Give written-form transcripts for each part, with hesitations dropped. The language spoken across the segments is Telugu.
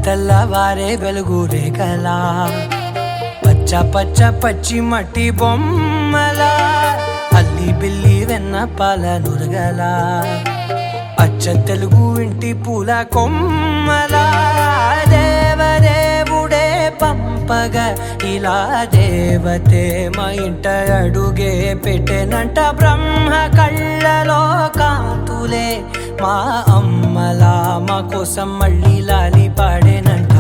తెల్లవారే వెలుగు రేఖలా పచ్చ పచ్చ పచ్చి మట్టి బొమ్మలా అల్లి బిల్లి వెన్న పాల నురగలా అచ్చ తెలుగు ఇంటి పూల కొమ్మలా దేవదేవుడే పంపగా ఇలా దేవతే మా ఇంట అడుగే పెట్టెనంట బ్రహ్మ కళ్ళలో కాంతులే మా అమ్మలా మా కోసం మళ్ళీ లాలి పాడేనంట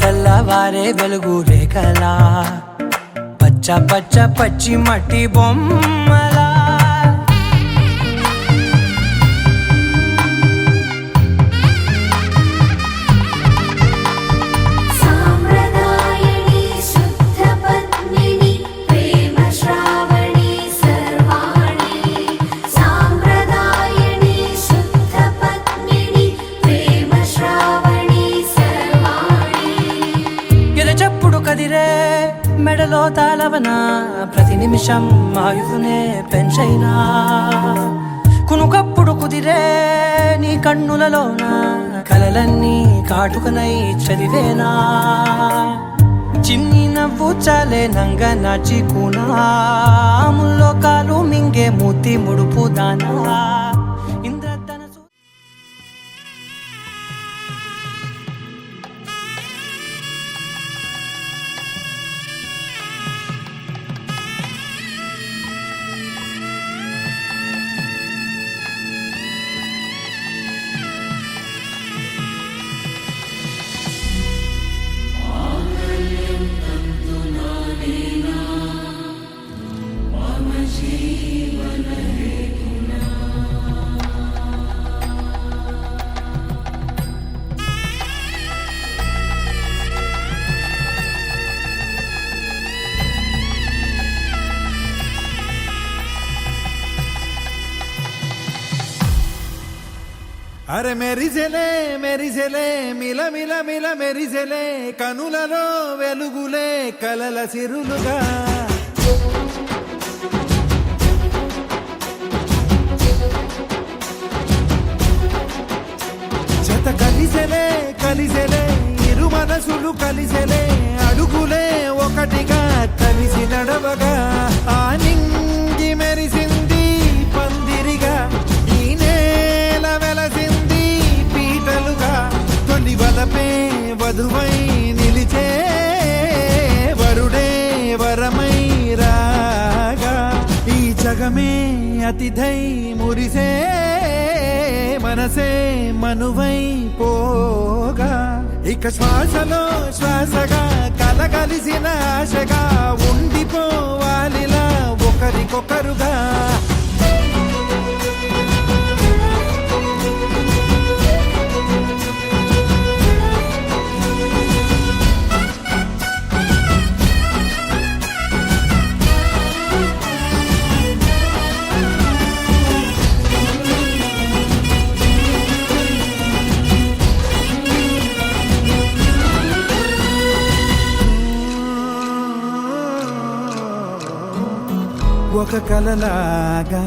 తెల్లవారే వెలుగు రేఖలా పచ్చ పచ్చ పచ్చి మట్టి బొమ్మలా కదిరే మెడలో తాళవన ప్రతి నిమిషం ఆయుధునే పెంచైనా కునుకప్పుడు కుదిరే నీ కన్నులలోన కలలన్నీ కాటుకనై చదివేనా చిన్ని నవ్వు చాలే నంగ నాచి కూనాముల్లో కాలు మింగే మూతి ముడుపు దానా అరే మెరిసెలే మెరిసెలే మిల మిల మిల మెరిసెలే కనులలో వెలుగులే కలల సిరులుగా జత కలిసెలే కలిసెలే ఇరు మనసులు కలిసెలే అడుగులే ఒకటిగా కలిసి నడవగా ఆ నింగి మెరిసింది పందిరిగా ఈ నేల వెలసింది పీటలుగా తొలి వలపే వధువై నిలిచే వరుడే వరమై రాగా ఈ జగమే అతిథై మురిసే మనసే మనువై పోగా ఇక శ్వాసలో శ్వాసగా కలగలిసిన ఆశగా ఉండిపోవాలిలా ఒకరికొకరుగా ఒక కలలాగా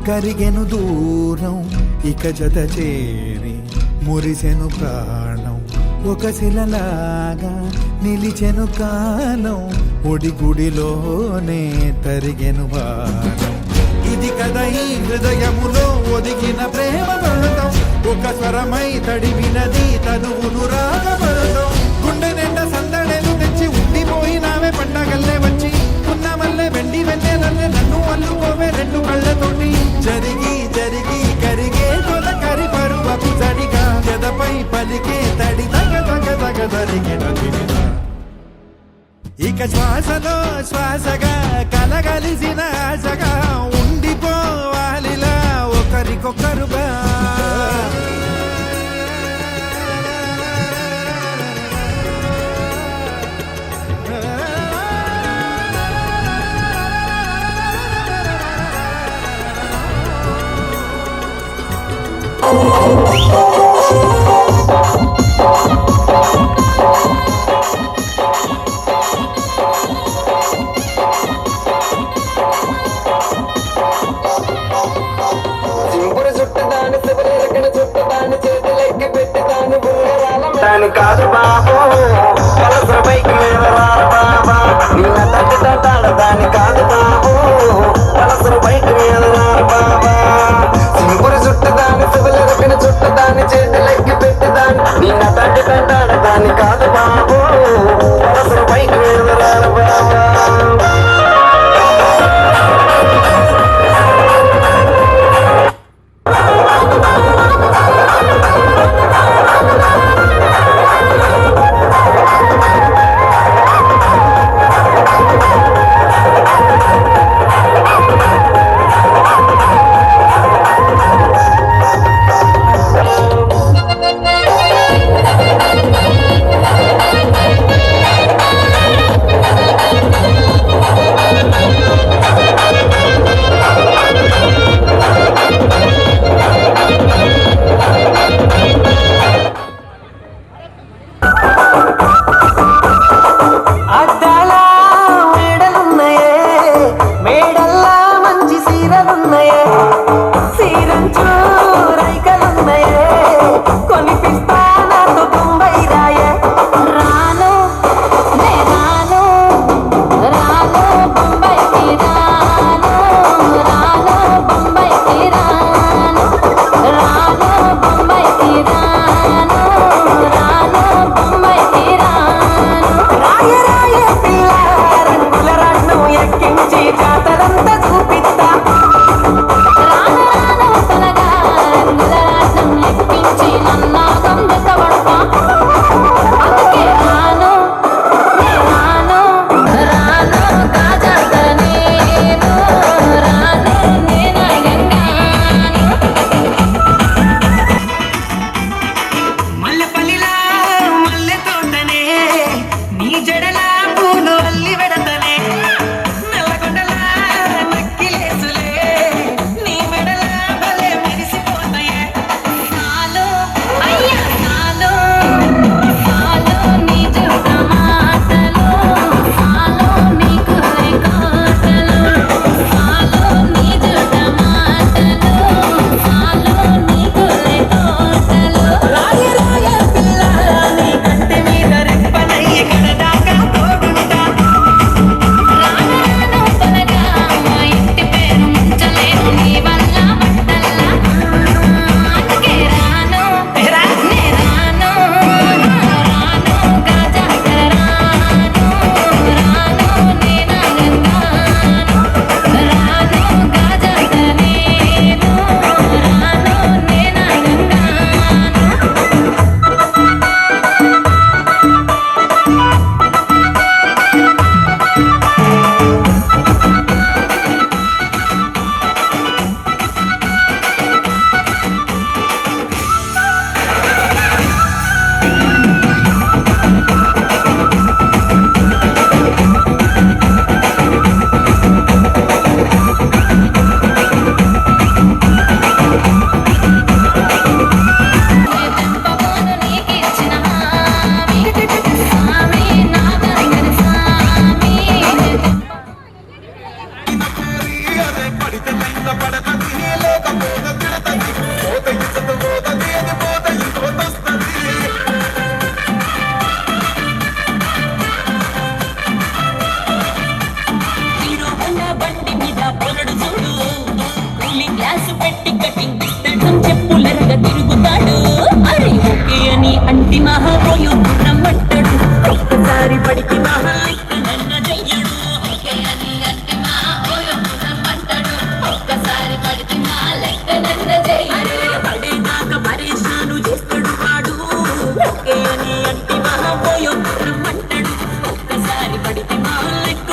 కరిగెను దూరం ఇక జత చేరి మురిసెను ప్రాణం ఒక శిలలాగా నిలిచెను కాలం ఒడిగుడిలోనే తరిగెను భారం ఇది కదా ఈ హృదయములో ఒదిగిన ప్రేమ బంధం ఒక స్వరమై తడివినది తనువును రాగబంధం గుండె నిండా సందడేలు తెచ్చి ఉండిపోయినావే పండగల్లే వచ్చి ఉన్నమల్లే వెండి వెన్నెలల్లే నన్ను అల్లుకోవే రెండు కళ్ళతోటి జరిగి జరిగి కరిగే తొలకరి పరువపు జడిగా గదపై పలికే తడి తగ తగ తగ జరిగిన ఇక శ్వాసలో శ్వాసగా కలగలిసిన ఆశగా ఉండిపోవాలిలా ఒకరికొకరుగా Oh, చుట్టాని కాదు బాబు పలసర బైక్ మీద రారు బాబా నిన్న తట్టి తట్టాడదాని కాదు బాబు పలసర బైక్ మీద రారు బాబా సింపురి చుట్టదాన్ని సివిలెరపిన చుట్టదాన్ని చేతులెక్కి పెట్టేదాన్ని నిన్న తట్టి తట్టాడదాని కాదు బాబు పలసర బైక్ మీద రారు బాబా అద్దాల మేడలున్నాయే మేడల్లా మంచి సీరలున్నాయే సీరంచు రైకలున్నాయే కొనిపిస్తా నాతో తొంభై రాయే రాను నే రాను రాను బొంబాయికి రాను రాను బొంబాయికి రాను రాను బొంబాయికి రాను రాను బొంబాయికి రాను రాయ రాయ పిల్ల రంగుల రత్నం ఎక్కించి జాతరంతా చూపిస్తా రాను రాను తలగా రంగుల రాజ్యం ఎక్కించి నన్నాగం వెతబడతా అందుకే రాను నే రాను రాను కాజాత నేను రాను నేనాగంగాను మల్లెపల్లిలా మల్లె తోటనే నీ జడలా పూలు అల్లి వెడతనే నల్లగొండలా నక్కిలేసులే నీ మెడలా భలే మెరిసిపోతాయే చాలు అయ్యా చాలు చాలు నీ జుట్ట మాటలు చాలు నీకు రేఖాటలు చాలు నీ జుట్ట మాటలు చాలు నీకు రేఖాటలు రాయ రాయ పిల్ల నీ కంటి మీద రెప్పనయ్యి కడదాకా తోడుంటా రాను రాను త్వరగా మా ఇంటి పేరు ముంచలేను నీ వల్ల బట్టల్లా అందుకే రాను నే రాను రాను గాజాకర రాను రాను నేనాగంగాను రాను గాజాకర నేను రాను నేనాగంగాను తెంపబోను నీకిచ్చిన హామీ స్వామి నా దగ్గర స్వామి హీరో హోండా బండి మీద పొరడు చూడు కూలింగ్ గ్లాస్ పెట్టి కటింగ్ ఇస్తాడు చెప్పులరగా తిరుగుతాడు అరే ఓకే అని అంటి మహాపోయో రమ్మంటాడు ఒక్కసారి పడికి మహా నన్న చెయ్యడు ఓకే అని అంటి మహాపోయో రమ్మంటాడు ఒక్కసారి పడికి మా లెక్క నన్న చెయ్యడు పడేదాకా పరేషాను చేస్తాడు వాడు ఓకే అని అంటి మహాపోయో రమ్మంటాడు ఒక్కసారి పడికి మా లెక్క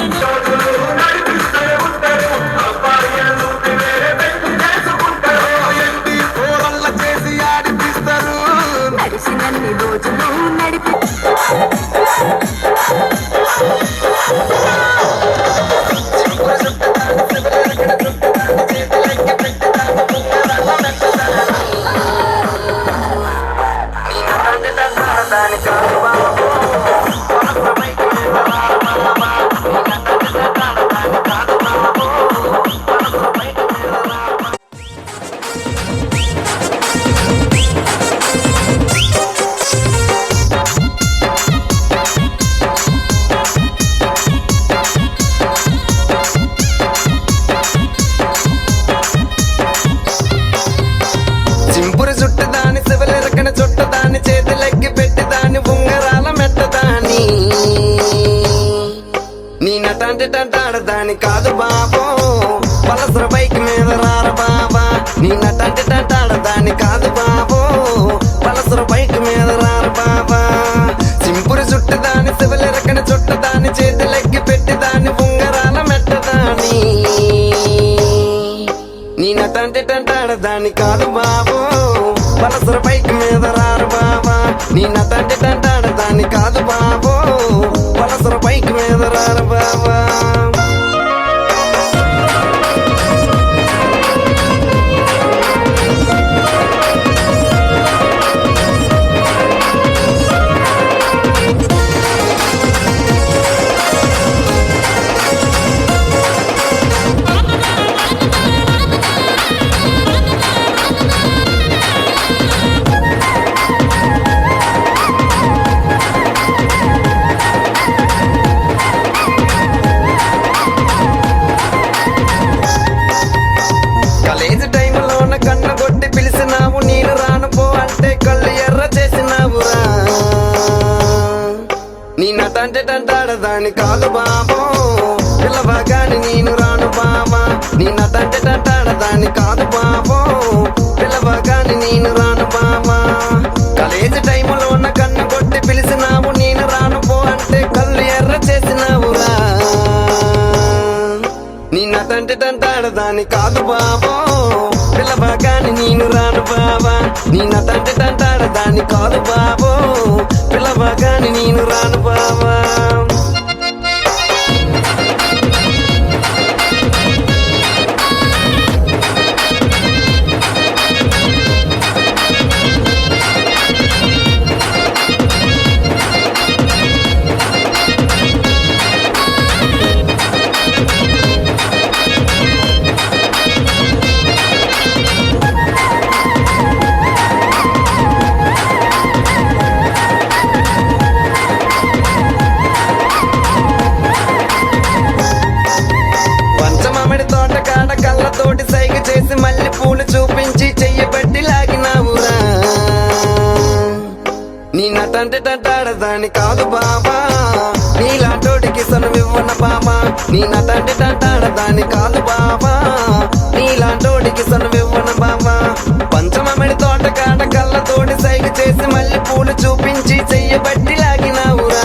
చేసి ఆడిపిస్తారు నడిచినన్ని రోజులు నడిపి దాని చేతులెక్కి పెట్టి దాని ఉంగరాల మెట్టదాని నీ నటంటే టంటాడదాని కాదు బాబో పలసర బైక్ మీద రార బాబా నీ నటంటే టంటాడదాని కాదు బాబో పలసర బైక్ మీద రార బాబా సింపురు చుట్టు దాని శివలెరకని చుట్టు దాని చేతులెక్కి పెట్టి దాని ఉంగరాల మెట్టదాని నీ నటంటే టంటాడదాని కాదు బాబో పలసర బైక్ మీద రారు బాబా నీ నటంటే టంటాడదాని కాదు బాబో పలసర బైక్ మీద రారు బాబా కాలేజీ టైంలోన కన్ను కొట్టి పిలిచినావు నేను రాను పో అంటే కళ్ళు ఎర్ర చేసినావురా నీ నటంటే టంటాడదాని కాదు బాబో పిల్లవగాని నేను రాను బాబా నీ నటంటే టంటాడదాని కాదు బాబో పిల్లవగాని నేను రాను బాబా కాలేజీ టైంలోన కన్ను కొట్టి పిలిచినావు నేను రాను పో అంటే కళ్ళు ఎర్ర చేసినావురా నీ నటంటే టంటాడదాని కాదు బాబో పిల్లవగాని నేను రాను బాబా నీ నటంటే టంటాడదాని కాదు బాబో పిల్లవగాని నేను రాను బాబా పంచమామిడి తోట కాడ కళ్ళతోటి సైగ చేసి మళ్ళీ పూలు చూపించి చెయ్యబట్టి లాగినావురా నీ నటంటే టంటాడదాని కాదు బాబా నీలాంటోడికి సనువివ్వన బాబా నీ నటంటే టంటాడదాని కాదు బాబా నీలాంటోడికి సనువివ్వన బాబా పంచమామిడి తోట కాడ కళ్ళతోటి సైగ చేసి మళ్ళీ పూలు చూపించి చెయ్యబట్టి లాగినావురా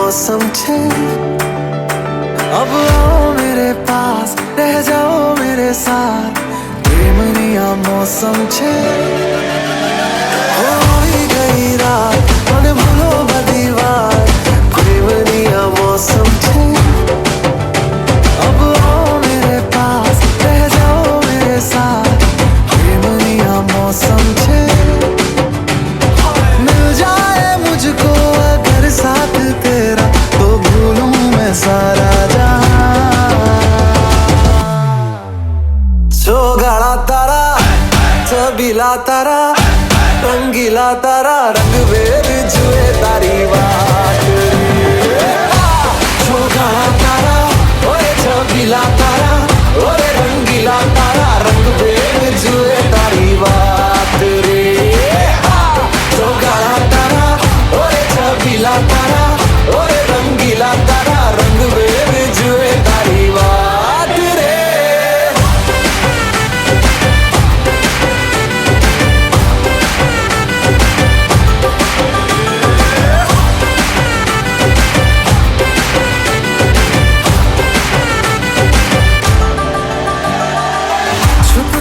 मौसम छे अब आओ मेरे पास रह जाओ मेरे साथ प्रेमनिया मौसम छे हो ही गई रात मन भूलो बधी बात प्रेमनिया मौसम छे अब आओ मेरे पास रह जाओ मेरे साथ प्रेमनिया मौसम छे मिल जाए मुझको अगर साथ तेरा तो भूलूं मैं सारा गाड़ा तारा छबीला तारा रंगीला तारा रंग बेर जुए तारी बात गाड़ा तारा ओए छबीला तारा ओए रंगीला तारा रंग बेर जुए तारी बात रे गाड़ा तारा ओए छबीला तारा ओए रंगीला तारा रंग बेर जुए तारी बात रे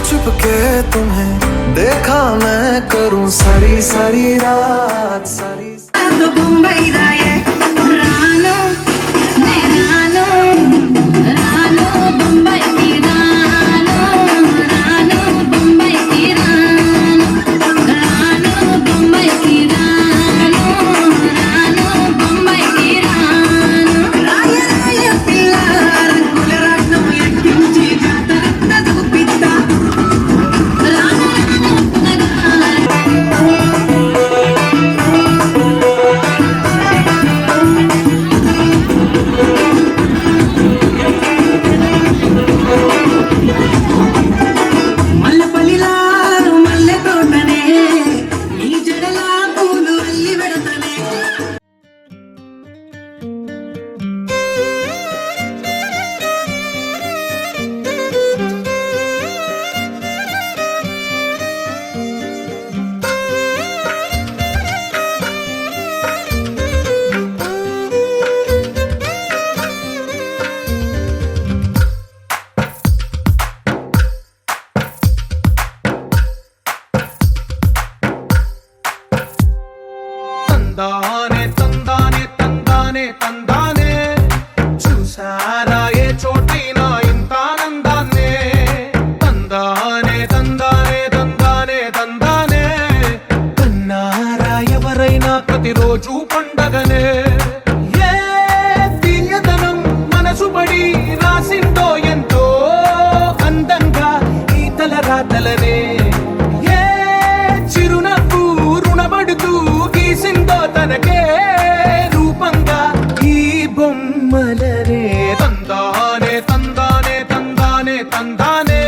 छुप के तुम्हें देखा मैं करूं सारी सारी रात सारी तो मुंबई जाए रानो मैं रानो रानो मुंबई की रानो रानो मुंबई की रानो रानो मुंबई की रानो रानो मुंबई की रानो राय राय पिल्लार कुलराट्नो ఎక్కించి జాతరంత చూపిస్తా రాను మల్లెపల్లిలా మల్లె తోటనే నీ జడలా పూలు అల్లి పెడతనే తందానే తందానే తందానే తందానే చూసారా ఏ చోటైనా ఇంత ఆనందాన్నే తందానే తందానే తందానే తందానే కన్నారా ఎవరైనా ప్రతిరోజు పండగనే ఏ తీయదనం మనసు పడి రాసిందో ఎంతో అందంగా ఈ తల రాతలనే ఏ చిరునవ్వు రుణపడుతూ గీసిందో తనకే రూపంగా ఈ బొమ్మలనే తందానే తందానే తందానే తందానే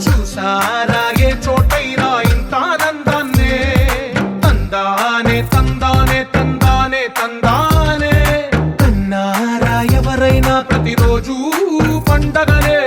చూసారా ఏ చోటైనా ఇంత ఆనందాన్నే తందానే తందానే తందానే తందానే కన్నారా ఎవరైనా ప్రతిరోజు పండగనే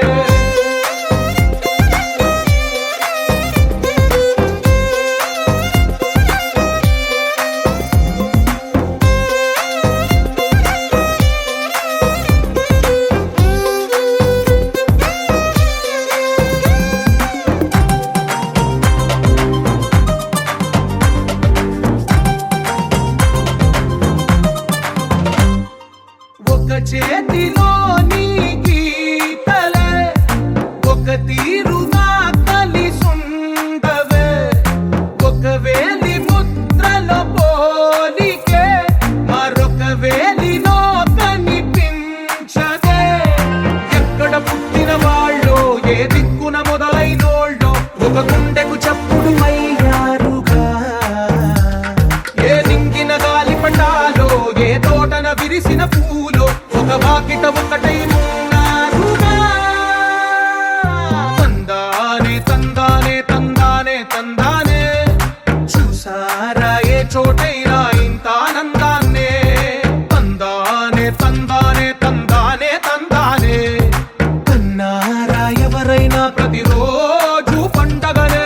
ఒక చేతిలో నీ గీతలే ఒక తీరుగా కలిసుండవే ఒక వేలి ముద్రలో పోలికే మరొక వేలిలో కనిపించదే ఎక్కడ పుట్టిన వాళ్ళో ఏ దిక్కున మొదలైనోళ్ళో ఒక గుండెకు చప్పుడు అయ్యారుగా ఏ దింగిన గాలి పటాలో ఏ తోటన విరిసిన పూలో ఒక వాకిట ఒకటై ఉన్నారుగా తందానే తందానే తందానే తందానే చూసారా ఏ చోటైనా ఇంత ఆనందాన్నే తందానే తందానే తందానే తందానే కన్నారా ఎవరైనా ప్రతిరోజు పండగనే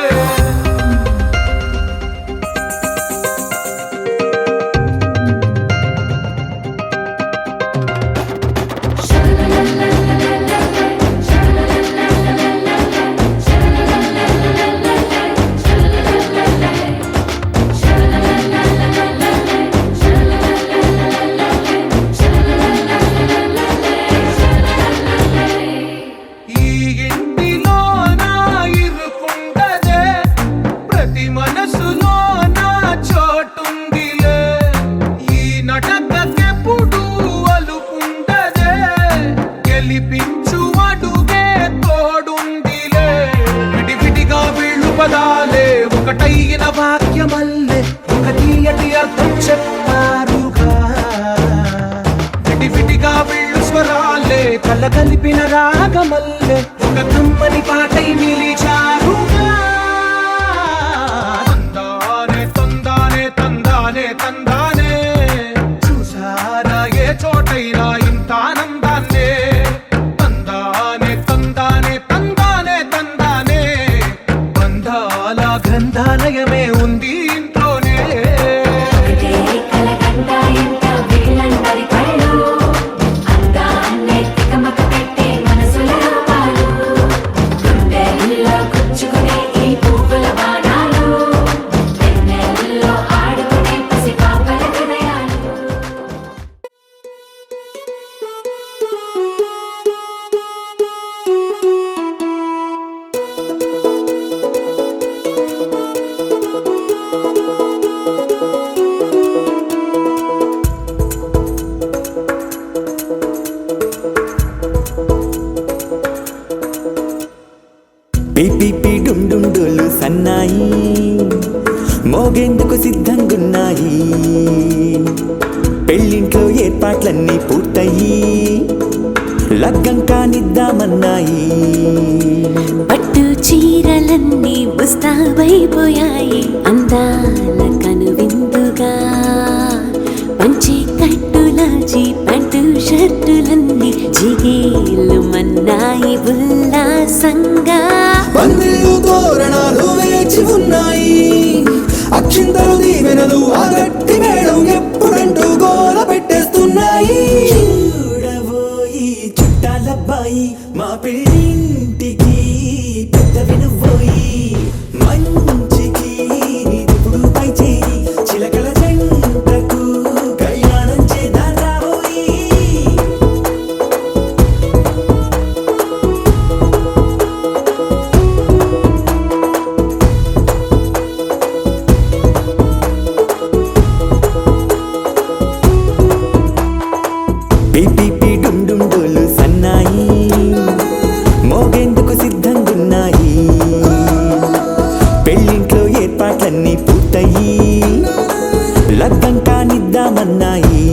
కళ్ళ కలిపిన రాగమల్లె ఒక కమ్మని పాటై నిలిచారుగా తందానే తందానే తందానే తందానే చూసారా ఏ చోటైనా ఇంత ఆనందాన్నే తందానే తందానే తందానే తందానే బంధాల గ్రంథాలయమే ఉంది ఇంట్లోనే పిపిపి డుండుండులు సన్నాయి మోగేందుకు సిద్ధంగున్నాయి పెళ్ళింట్లో ఏర్పాట్లన్నీ పూర్తయి లగ్గం కానిద్దామన్నాయి పట్టు చీరలన్నీ ముస్తాబైపోయాయి అందాల కనువిందుగా పంచి కట్టులాచి ప్యాంటు షర్టులన్నీ జిగేలు మన్నాయి ఉల్లాసంగా పందిళ్ళు తోరణాలు వేచి ఉన్నాయి అక్షింతలు దీవెనలు ఆ గట్టి మేడం ఎప్పుడంటూ గోల పెట్టేస్తున్నాయి చూడబోయి చుట్టాలబ్బాయి మా పెళ్ళింటికి పెద్ద వినుబోయి మంచికి ఇప్పుడు పై చేయి చిలకల జంటకు కళ్యాణం చేద్దాం రాబోయి పిపిపి డుండుండులు సన్నాయి మోగేందుకు సిద్ధంగున్నాయి పెళ్ళింట్లో ఏర్పాట్లన్నీ పూర్తయి లగ్గం కానిద్దామన్నాయి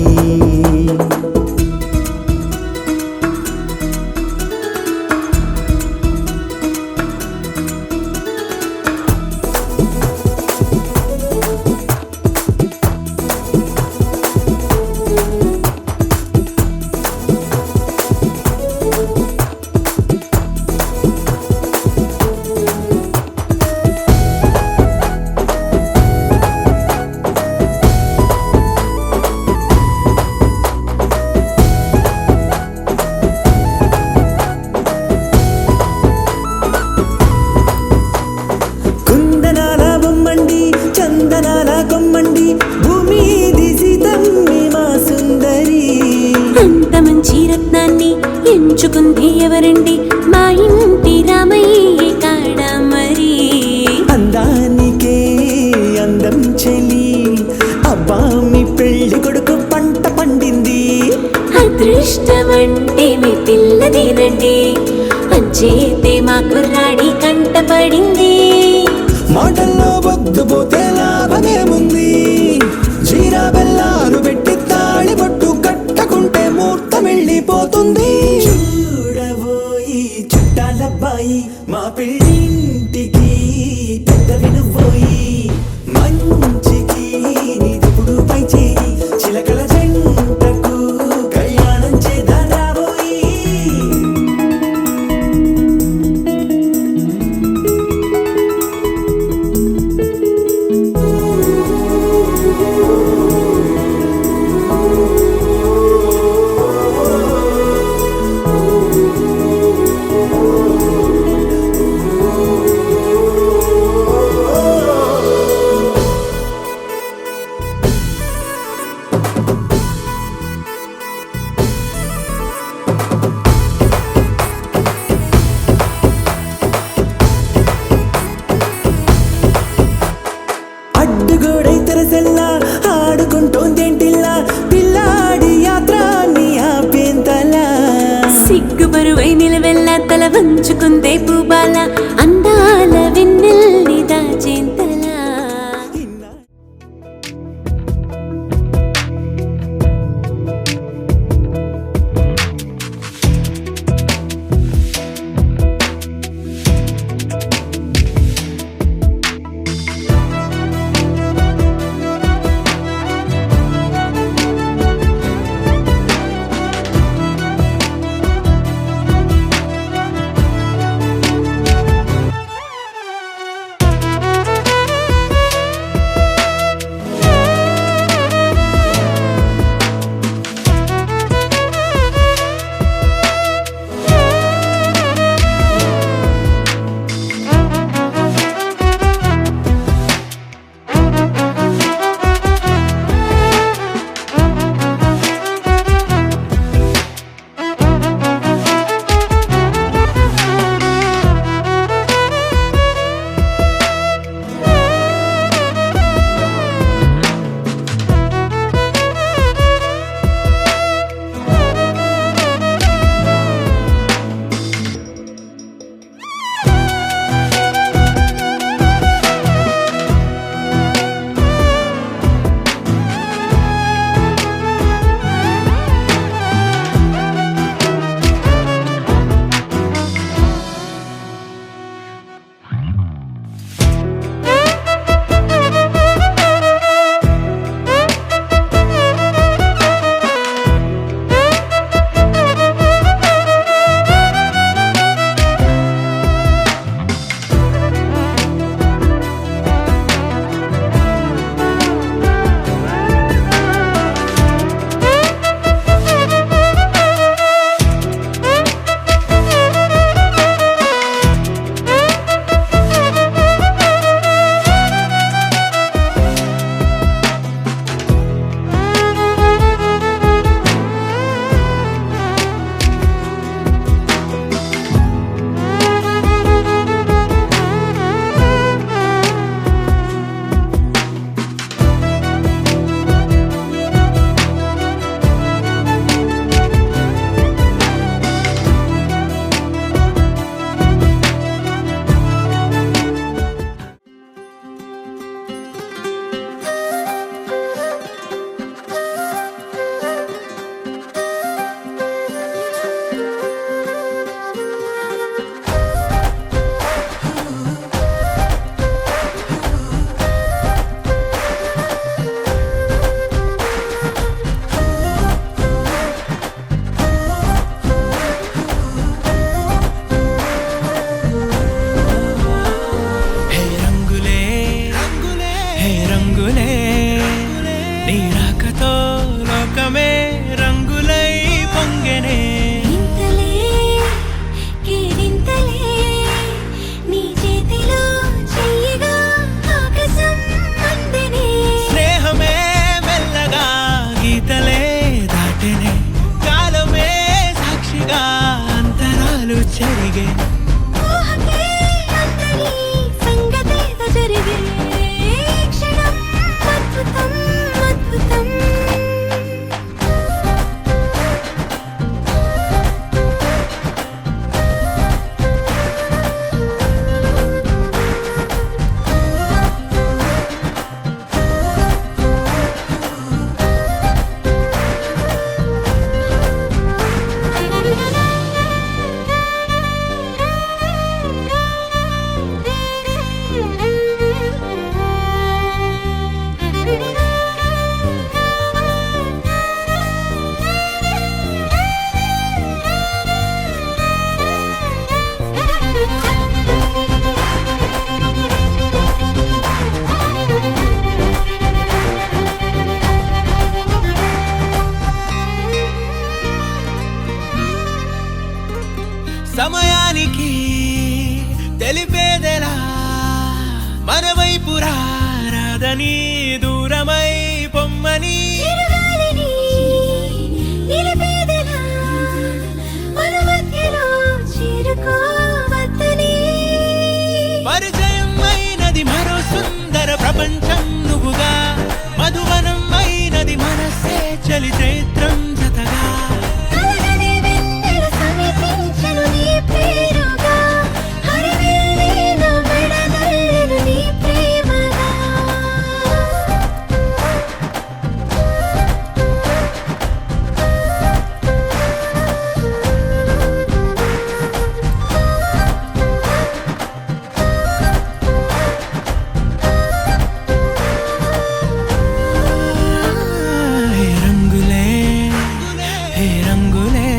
కుందనాల బొమ్మండి చందనాల కొమ్మండి భూమి దిశితమ్మి మా సుందరి అంత మంచి రత్నాన్ని ఎంచుకుంది ఎవరండి మా ఇంటి రామయ్య కాడ మరి అందానికే అందం చెలి అబ్బా మీ పెళ్లి కొడుకు పంట పండింది అదృష్టమంటే మీ పిల్లదేనండి అంచేతే మా కుర్రాడి కంట పడింది మాటల్లో బొద్దుపోతే లాభమేముంది జీరా బెల్లాలు పెట్టి తాళి బొట్టు కట్టకుంటే ముహూర్తం వెళ్ళిపోతుంది చూడబోయి చుట్టాలబ్బాయి మా పెళ్ళింటికి పెద్ద వినుబోయి మంచికి ఇప్పుడు పై చేయి చిలకల జంటకు కళ్యాణం చేద్దాం రాబోయి మన వైపు రాదని దూరమై పొమ్మని చిరుగాలిని నిలిపేదెలా మన మధ్యలో చేరుకోవద్దని పరిచయం అయినది మరో సుందర ప్రపంచం నువ్వుగా మధువనం అయినది మనసే చలి చైత్రం జతగా కలగని వెన్నెల సమీపించను నీ పేరుగా హరివిల్లేను మెడదల్లెను నీ ప్రేమగా హే రంగులే హే రంగులే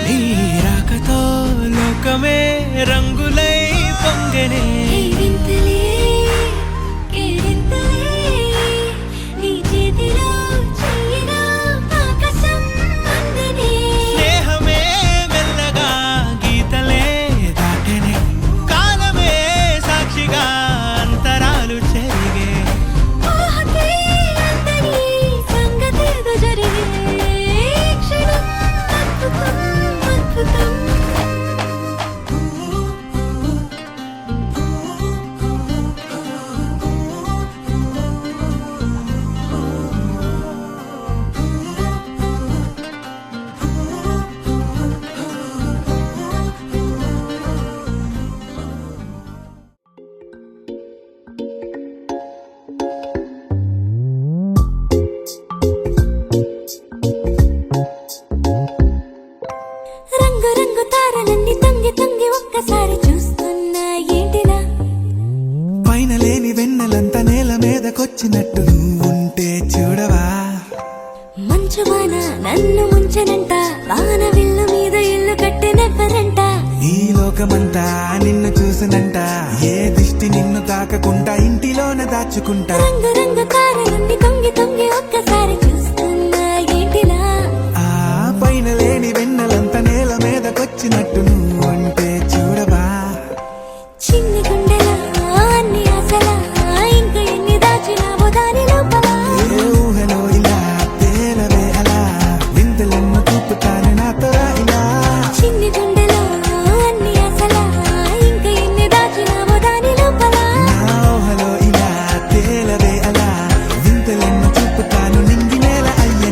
నీ రాకతో లోకమే రంగులై పొంగనే కేరింతలే కేరింతలే నీ చేతిలో చెయ్యిలో ఆకాశం అందనే స్నేహమే మెల్లగా గీతలే దాటెనే కాలమే సాక్షిగా అంతరాలు చెరిగే ఊహకే అందని సంగతేదో జరిగే క్షణం అద్భుతం అద్భుతం రంగు రంగు తారలన్నీ తొంగి తొంగి ఒక్కసారి చూస్తున్నా ఏంటిలా పైన లేని వెన్నెలంతా నేల మీదకొచ్చినట్టు నువ్వుంటే చూడవా మంచు వాన నన్ను ముంచనంట వాన విల్లు మీద ఇల్లు కట్టెనెవ్వరంట ఈ లోకమంతా నిన్ను చూసినంట ఏ దిష్టి నిన్ను తాకకుండా ఇంటిలోన దాచుకుంటా రంగు రంగు తారలన్నీ తొంగి తొంగి ఒక్కసారి చూస్తున్నా ఏంటిలా ఆ పైన లేని వెన్నెలంతా నేల మీదకొచ్చినట్టు నువ్వుంటే చూడవా చిన్ని గుండెలా అన్ని ఆశలా ఇంకా ఎన్ని దాచినావో దాని లోపల ఏ ఊహలో ఇలా తేలవే అలా వింతలెన్నో చూపుతాను నాతో రా ఇలా చిన్ని గుండెలో అన్ని ఆశలా ఇంకా ఎన్ని దాచినావో దాని లోపల నా ఊహలో ఇలా తేలవే అలా వింతలెన్నో చూపుతాను నింగి నేల అయ్యేలా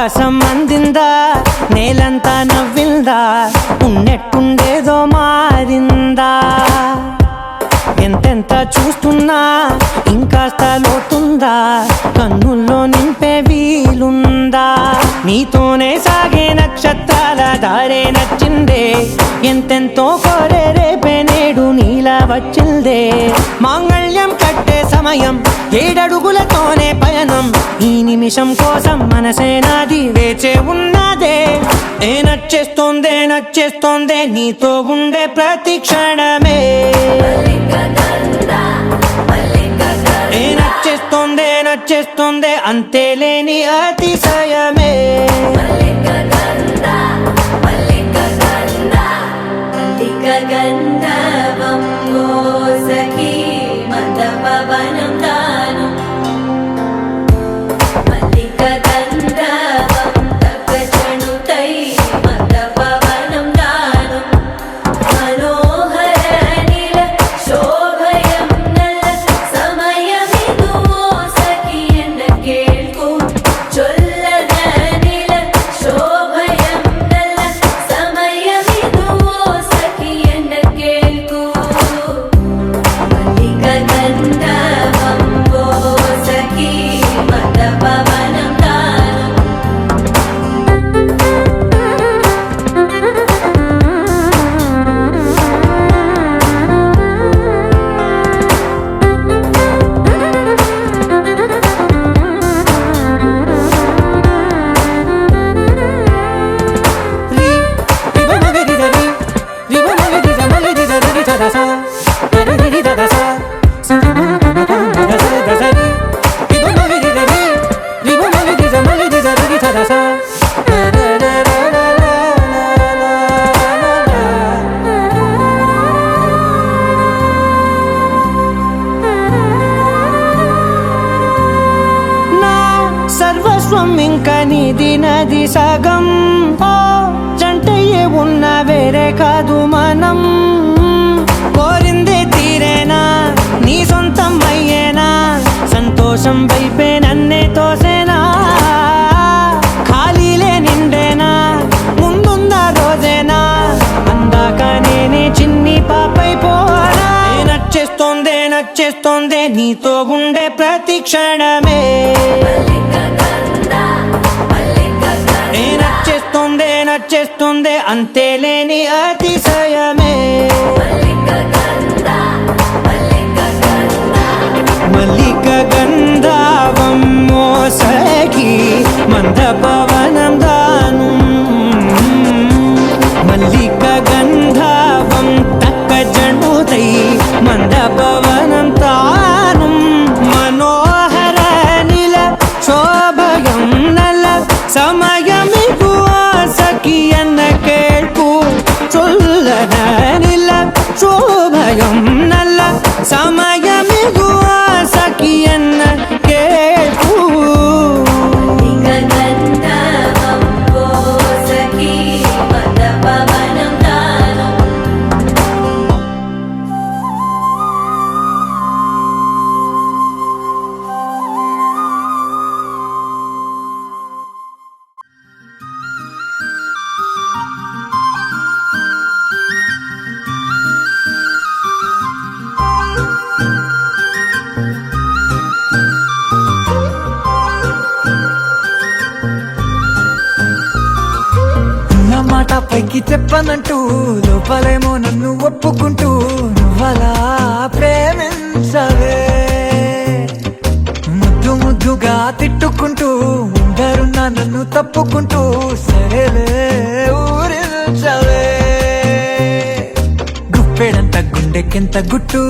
ఆకాశం అందిందా, నేలంతా నవ్విందా, ఉన్నట్టుండేదో మారిందా. ఎంతెంత చూస్తున్నా ఇంకాస్త లోతుందా, కన్నుల్లో నింపే వీలుందా. నీతోనే సాగే నక్షత్రాల దారే నచ్చిందే, ఎంతెంతో కోరే రేపే నేడు నీలా వచ్చిందే. మాంగళ్యం కట్టే సమయం 7 అడుగులతోనే పయనం, ఈ నిమిషం కోసం మనసే నాది వేచే ఉన్నదే. నచ్చేస్తోందే నచ్చేస్తోందే నీతో ఉండే ప్రతి క్షణమే. నచ్చేస్తోందే నచ్చేస్తోందే అంతేలేని అతిశయమే. గంధర్వం సఖీ మందపవనం దాను, మల్లిక గంధర్వం తగ్గచణుతై మందపవనం దాను. మనోహర నీల శోభయం నల్ల సమయమిదు సఖీ ఎన్న కేൾకు. చొల్లద నీల శోభయం నల్ల సమయమిదు సఖీ ఎన్న కేൾకు. మల్లిక గంధర్వం సఖీ మందపవనం దాను. నా సర్వస్వం ఇంకా నీది నది సగం, ఓ జంటయ్యే ఉన్న వేరే కాదు మనం. కోరిందే తీరేనా నీ సొంతం అయ్యేనా, సంతోషం వైపే నన్నే తోసేనా. ఖాళీలే నిండేనా ముందుందా రోజేనా, అందాక నేనే చిన్ని పాపై పోనా. నచ్చేస్తోందే నచ్చేస్తోందే నీతో ఉండే ప్రతి క్షణమే. నచ్చేస్తోందే నచ్చేస్తోందే అంతేలేని అతిశయమే. మల్లిక గంధర్వం సఖీ మందపవనం దాను, మల్లిక గంధర్వం తక్కజనుతై మందపవనం తాను. మనోహర నీల శోభయం నల్ల సమయమిదు సఖీ ఎన్న కేൾకు. చొల్లద నీల శోభయం నల్ల సమయమిదు సఖీ ఎన్న కేൾకు. గంధర్వం సఖీ మందపవనం దాను. మాట పైకి చెప్పనంటూ లోపలేమో నన్ను ఒప్పుకుంటూ నువ్వలా ప్రేమించవే. ముద్దు ముద్దుగా తిట్టుకుంటూ ఉండరున్నా నన్ను తప్పుకుంటూ సరేలే ఊరించవే. గుప్పెడంత గుండెకెంత గుట్టు,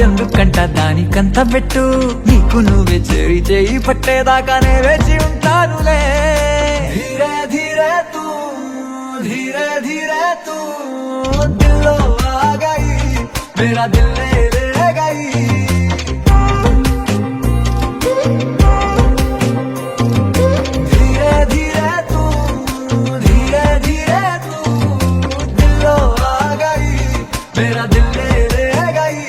ఎందుకంట దానికంత పెట్టు. నీకు నువ్వే చేయి చేయి పట్టేదాకానే వేచి ఉంటానులే. ధీరే ధీరే తూ धीरे धीरे तू दिलो आ गई, मेरा दिल ले गई. धीरे धीरे तू दिलो आ गई, मेरा दिल ले गई.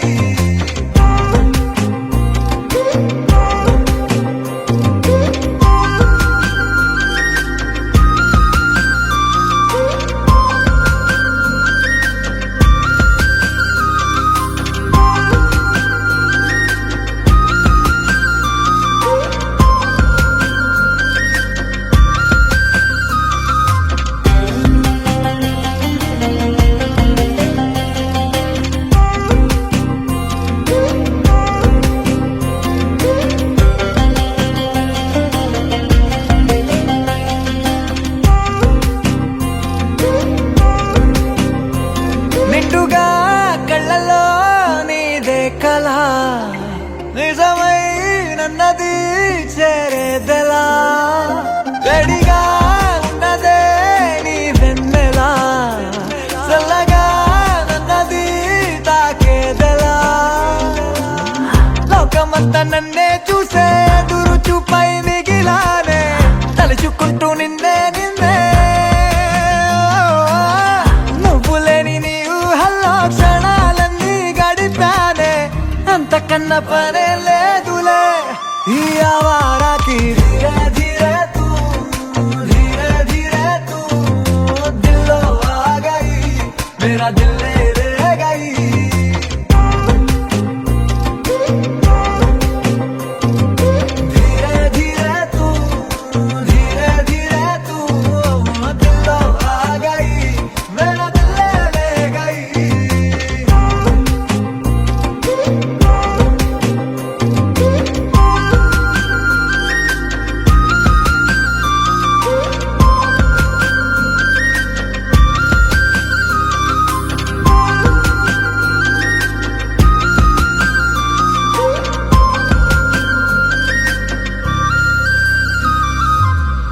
నన్నే చూసే ఎదురు చూపై మిగిలానే తలుచుకుంటూ నిన్నే నిన్నే నువ్వు లేని నీ ఊహల్లో క్షణాలన్నీ గడిపానే అంతకన్నా పనే లేదులే ఈ ఆవారాకి ధీరే ధీరే తూ ధీరే ధీరే తూ దిల్లో ఆ గయి మేరా దిల్ రే గయి धीरे धीरे तू दिल आ गई मेरा दिल ले गई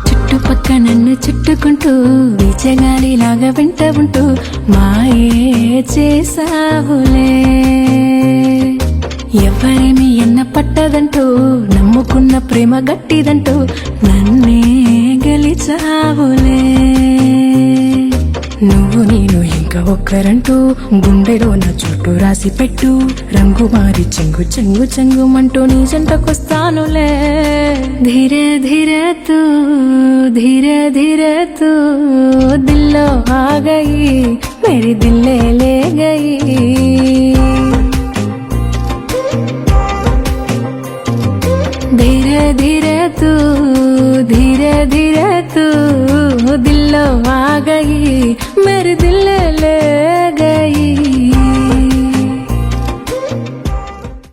చుట్టుపక్క నన్ను చుట్టుకుంటూ వీచగాలిలాగా వెంట ఉంటూ మాయే చేసావులే ఎవరేమి ఎన్న పట్టదంటూ నమ్ముకున్న ప్రేమ గట్టిదంటూ నన్నే గెలిచావులే నువ్వు నేను ఇంకా ఒక్కరంటూ గుండెలో నా చుట్టూ రాసి పెట్టు రంగు మారి చెంగు చెంగు చెంగుమంటూ నీ జంటకొస్తానులే ధీరే ధీరే తూ ధీరే ధీరే తూ దిల్లో ఆ గయి మేరీ దిల్లే లే గయి धीरे धीरे तू दिल आ गई मेरे दिल ले